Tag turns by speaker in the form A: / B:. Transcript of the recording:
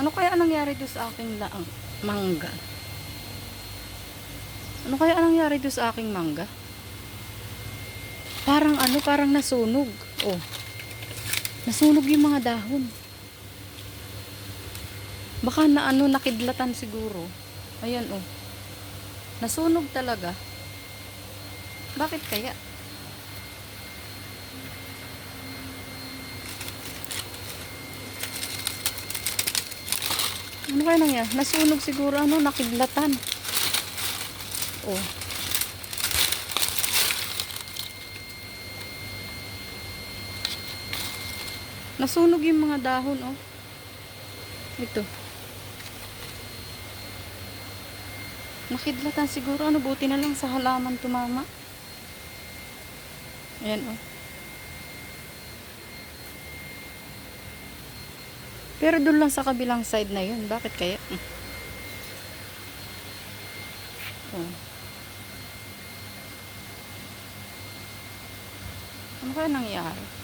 A: Ano kaya nangyari doon sa aking laang mangga? Ano kaya nangyari doon sa aking mangga? Parang ano, parang nasunog. Oh, nasunog yung mga dahon. Baka na ano, nakidlatan siguro. Ayan oh. Nasunog talaga. Bakit kaya? Ano kaya nangyari? Nasunog siguro, ano, nakidlatan. Oh. Nasunog yung mga dahon, oh. Ito. Nakidlatan siguro, ano, buti na lang sa halaman tumama. Ayan, oh. Pero doon lang sa kabilang side na yun. Bakit kaya? Oh. Ano kaya nangyari?